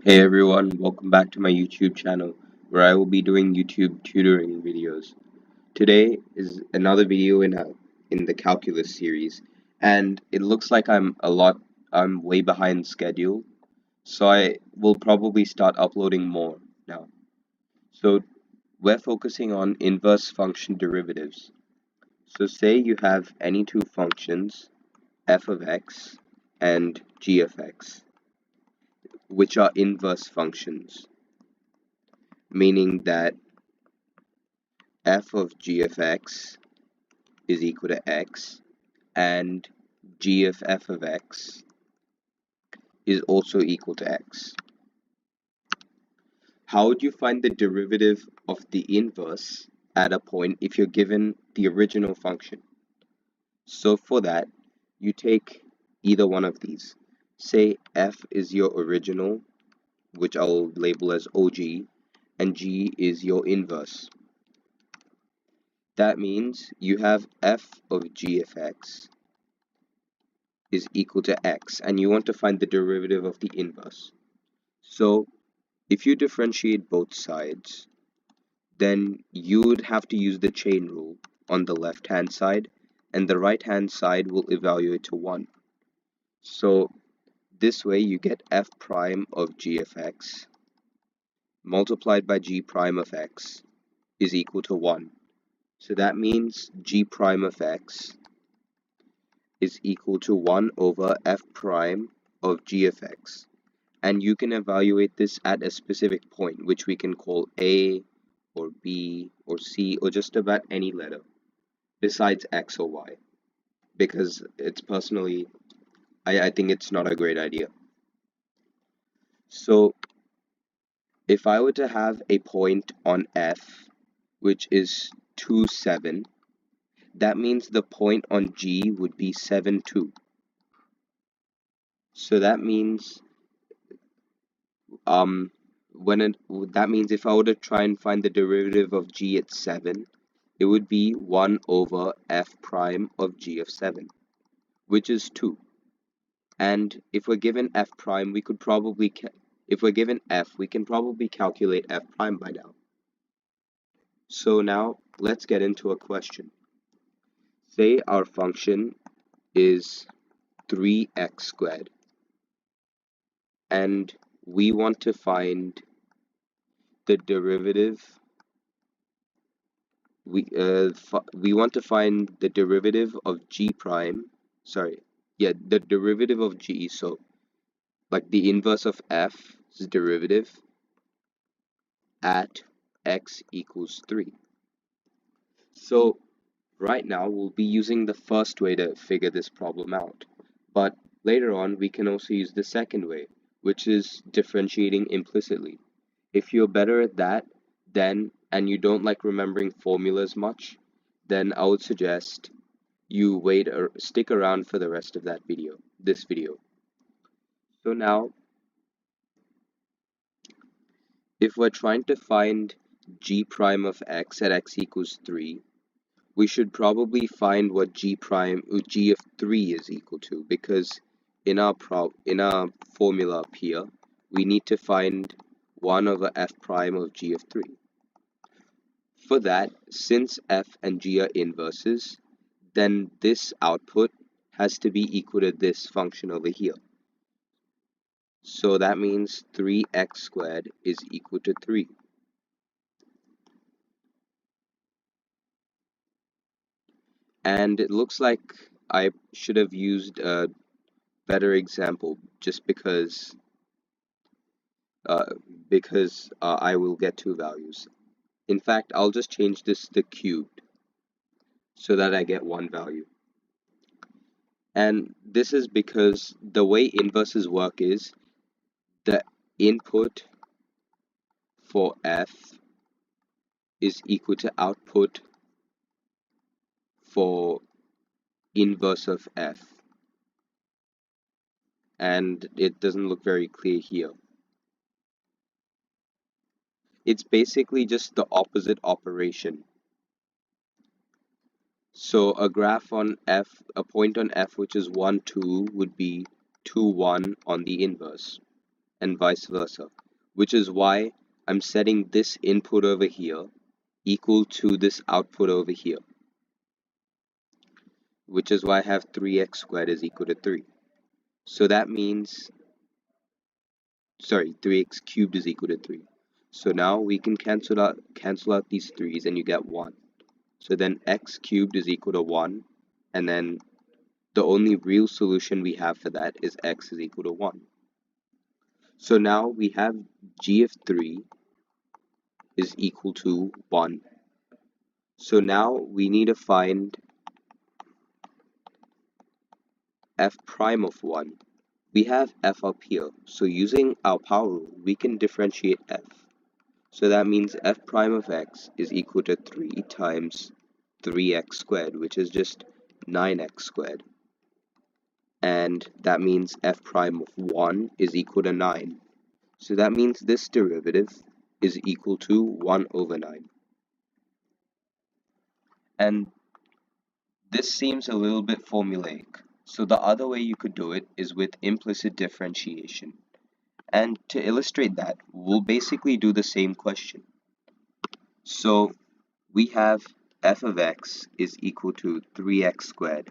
Hey everyone, welcome back to my YouTube channel where I will be doing YouTube tutoring videos. Today is another video in the calculus series, and it looks like I'm way behind schedule, so I will probably start uploading more now. So we're focusing on inverse function derivatives. So say you have any two functions, f of x and g of x, which are inverse functions, meaning that f of g of x is equal to x and g of f of x is also equal to x. How would you find the derivative of the inverse at a point if you're given the original function? So for that, you take either one of these. Say f is your original, which I'll label as OG, and g is your inverse. That means you have f of g of x is equal to x, and you want to find the derivative of the inverse. So if you differentiate both sides, then you would have to use the chain rule on the left hand side, and the right hand side will evaluate to 1. So this way you get f prime of g of x multiplied by g prime of x is equal to 1. So that means g prime of x is equal to 1 over f prime of g of x. And you can evaluate this at a specific point, which we can call A or B or C or just about any letter besides X or Y, because it's personally, I think it's not a great idea. So if I were to have a point on F, which is 2, 7, that means the point on G would be 7, 2. So that means that means if I were to try and find the derivative of g at 7, it would be 1 over f prime of g of 7, which is 2. And if we're given f prime, if we're given f, we can probably calculate f prime by now. So now let's get into a question. Say our function is 3x squared, and we want to find the derivative we want to find the derivative of g prime, the derivative of g, so like the inverse of f's derivative at x equals 3. So right now we'll be using the first way to figure this problem out, but later on we can also use the second way, which is differentiating implicitly. If you're better at that, then and you don't like remembering formulas much, then I would suggest you wait or stick around for the rest of this video. So now, if we're trying to find g prime of x at x equals 3, we should probably find what g of 3 is equal to, because in our formula up here, we need to find 1 over f prime of g of 3. For that, since f and g are inverses, then this output has to be equal to this function over here. So that means 3x squared is equal to 3. And it looks like I should have used a better example just because I will get two values. In fact, I'll just change this to cubed so that I get one value. And this is because the way inverses work is the input for f is equal to output for inverse of f. And it doesn't look very clear here. It's basically just the opposite operation. So a graph on f, a point on f which is 1, 2 would be 2, 1 on the inverse. and vice versa, which is why I'm setting this input over here equal to this output over here, which is why I have 3x squared is equal to 3. So that means, 3x cubed is equal to 3. So now we can cancel out these 3's and you get 1. So then x cubed is equal to 1, and then the only real solution we have for that is x is equal to 1. So now we have g of 3 is equal to 1. So now we need to find f prime of 1. We have f up here, so using our power rule, we can differentiate f. So that means f prime of x is equal to 3 times 3x squared, which is just 9x squared. And that means f prime of 1 is equal to 9. So that means this derivative is equal to 1 over 9. And this seems a little bit formulaic. So the other way you could do it is with implicit differentiation. And to illustrate that, we'll basically do the same question. So we have f of x is equal to 3x squared,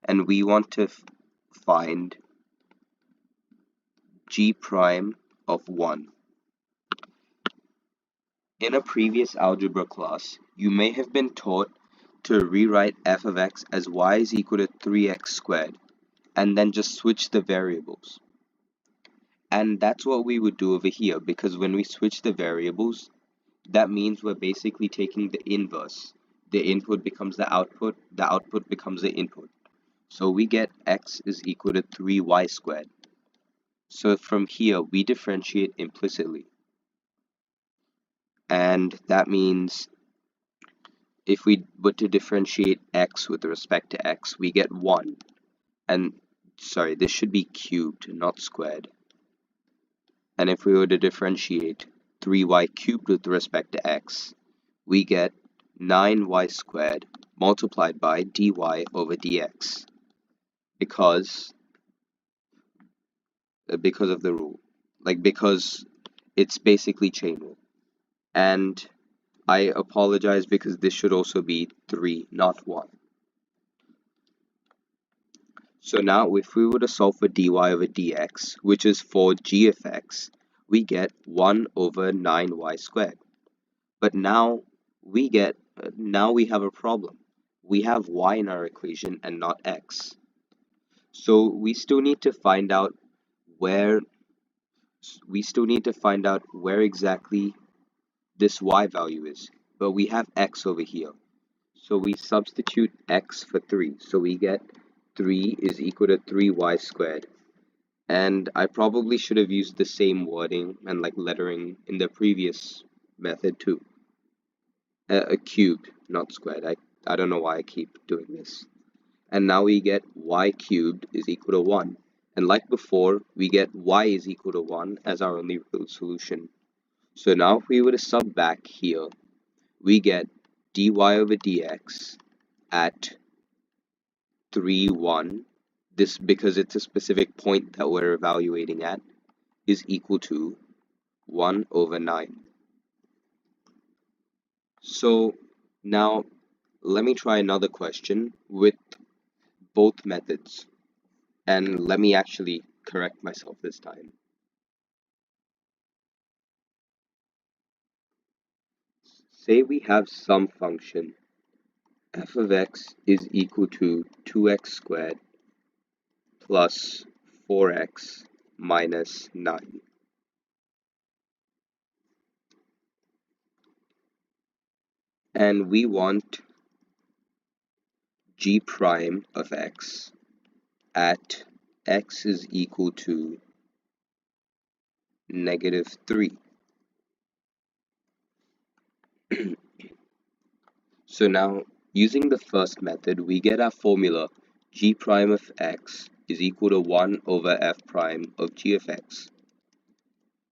and we want to find g prime of 1. In a previous algebra class, you may have been taught to rewrite f of x as y is equal to 3x squared, and then just switch the variables. And that's what we would do over here, because when we switch the variables, that means we're basically taking the inverse. The input becomes the output becomes the input. So we get x is equal to 3y squared. So from here, we differentiate implicitly. And that means if we were to differentiate x with respect to x, we get 1. And sorry, this should be cubed, not squared. And if we were to differentiate 3y cubed with respect to x, we get 9y squared multiplied by dy over dx because of the rule, because it's basically chain rule. And I apologize because this should also be 3, not 1. So now if we were to solve for dy over dx, which is for g of x, we get 1 over 9y squared. But now we have a problem. We have y in our equation and not x. So we still need to find out where exactly this y value is. But we have x over here. So we substitute x for 3. So we get 3 is equal to 3y squared. And I probably should have used the same wording and lettering in the previous method too. Cubed, not squared. I don't know why I keep doing this. And now we get y cubed is equal to 1. And like before, we get y is equal to 1 as our only real solution. So now if we were to sub back here, we get dy over dx at 3, 1. This, because it's a specific point that we're evaluating at, is equal to 1 over 9. So now let me try another question with both methods. And let me actually correct myself this time. Say we have some function f of x is equal to 2x squared plus 4x minus 9. And we want g prime of x at x is equal to -3. So now, using the first method, we get our formula g prime of x is equal to 1 over f prime of g of x.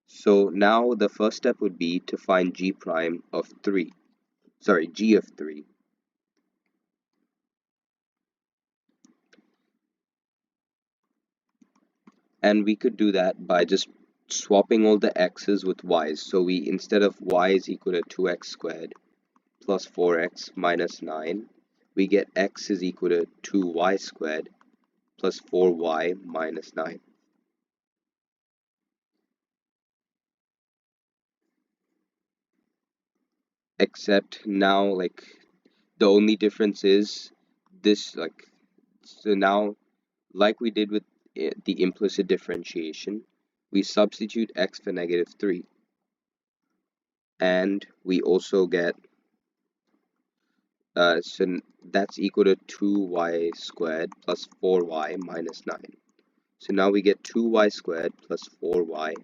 So now the first step would be to find g prime of 3. Sorry, g of 3. And we could do that by just swapping all the x's with y's. So we, instead of y is equal to 2x squared plus 4x minus 9, we get x is equal to 2y squared plus 4y minus 9. Except now, like, the only difference is this, like, so now, like we did with the implicit differentiation, we substitute x for -3, and we also get, so that's equal to 2y squared plus 4y minus 9. So now we get 2y squared plus 4y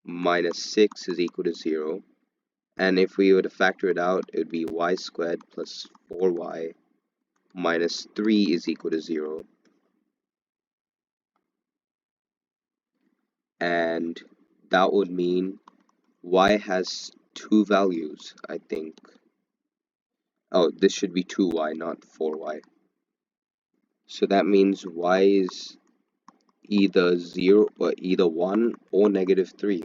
minus 6 is equal to 0. And if we were to factor it out, it would be y squared plus 4y minus 3 is equal to 0. And that would mean y has two values, I think. Oh, this should be 2y, not 4y. So that means y is either 0 or either 1 or -3,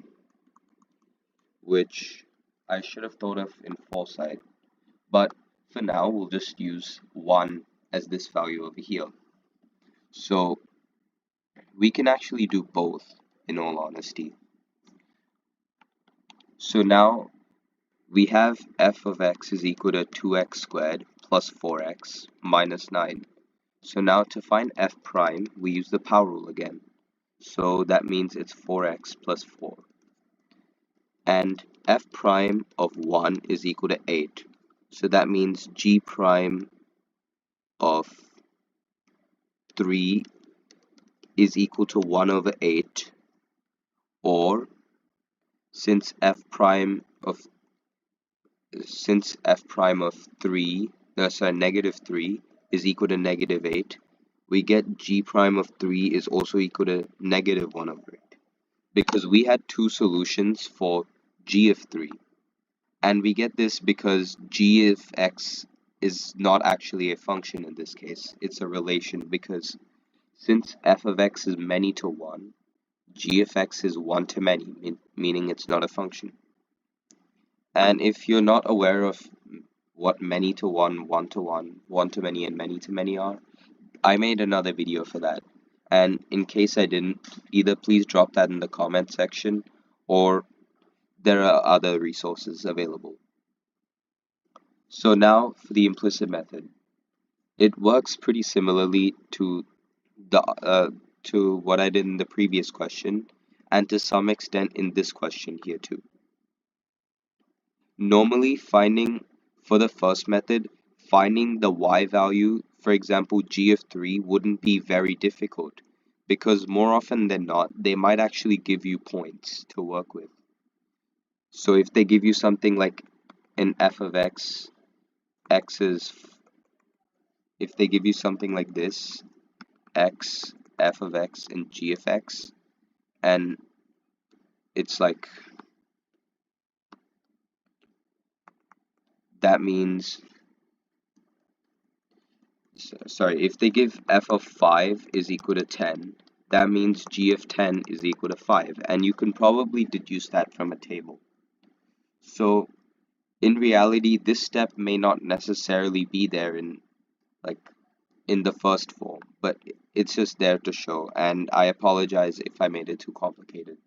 which I should have thought of in foresight. But for now, we'll just use 1 as this value over here. So we can actually do both, in all honesty. So now we have f of x is equal to 2x squared plus 4x minus 9. So now to find f prime, we use the power rule again. So that means it's 4x plus 4. And f prime of 1 is equal to 8. So that means g prime of 3 is equal to 1 over 8, or since f prime of 3, -3 is equal to -8, we get g prime of 3 is also equal to -1 over 8, because we had two solutions for g of 3, and we get this because g of x is not actually a function in this case, it's a relation, because since f of x is many to 1, g of x is 1 to many, meaning it's not a function. And if you're not aware of what many to 1, 1 to 1, 1 to many, and many to many are, I made another video for that. And in case I didn't, either please drop that in the comment section, or there are other resources available. So now for the implicit method. It works pretty similarly to what I did in the previous question, and to some extent in this question here too. Normally, for the first method, finding the y value, for example g of 3, wouldn't be very difficult, because more often than not, they might actually give you points to work with. So if they give you something like an f of x, if they give you something like this, x, f of x, and g of x, and it's like, that means, sorry, if they give f of 5 is equal to 10, that means g of 10 is equal to 5, and you can probably deduce that from a table. So in reality, this step may not necessarily be there in the first form, but it's just there to show, and I apologize if I made it too complicated.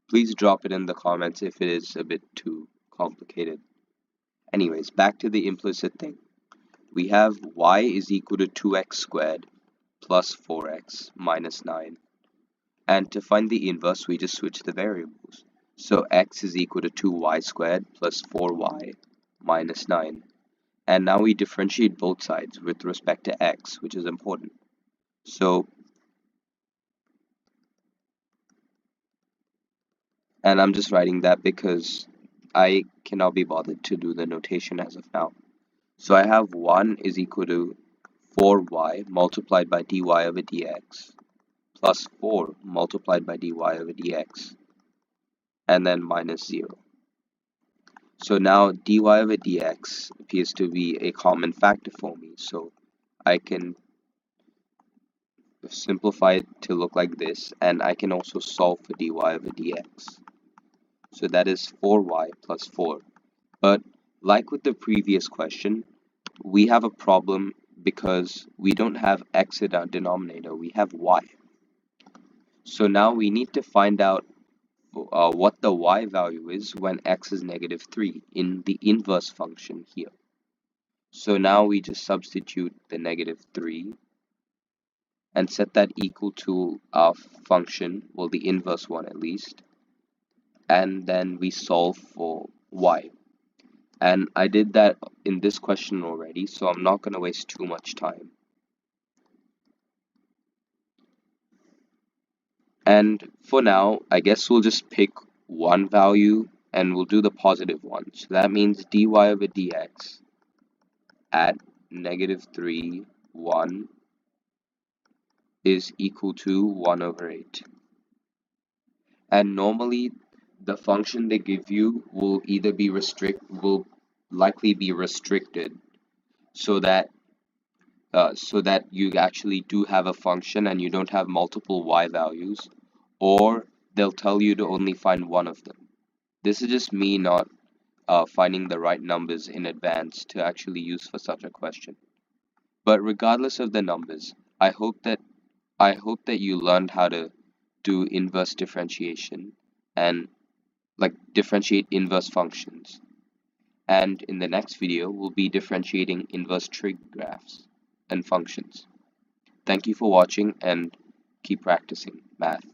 Please drop it in the comments if it is a bit too complicated. Anyways, back to the implicit thing. We have y is equal to 2x squared plus 4x minus 9. And to find the inverse, we just switch the variables. So x is equal to 2y squared plus 4y minus 9. And now we differentiate both sides with respect to x, which is important. So, and I'm just writing that because I cannot be bothered to do the notation as of now. So I have 1 is equal to 4y multiplied by dy over dx plus 4 multiplied by dy over dx, and then minus 0. So now dy over dx appears to be a common factor for me, so I can simplify it to look like this, and I can also solve for dy over dx. So that is 4y plus 4. But like with the previous question, we have a problem because we don't have x in our denominator, we have y. So now we need to find out what the y value is when x is negative 3 in the inverse function here. So now we just substitute the negative 3 and set that equal to our function, well, the inverse one at least, and then we solve for y. And I did that in this question already, so I'm not going to waste too much time. And for now, I guess we'll just pick one value and we'll do the positive one. So that means dy over dx at negative 3, 1 is equal to 1 over 8. And normally the function they give you will either be will likely be restricted so that you actually do have a function and you don't have multiple y values, or they'll tell you to only find one of them. This is just me not finding the right numbers in advance to actually use for such a question. But regardless of the numbers, I hope that you learned how to do inverse differentiation and like differentiate inverse functions. And in the next video, we'll be differentiating inverse trig graphs and functions. Thank you for watching and keep practicing math.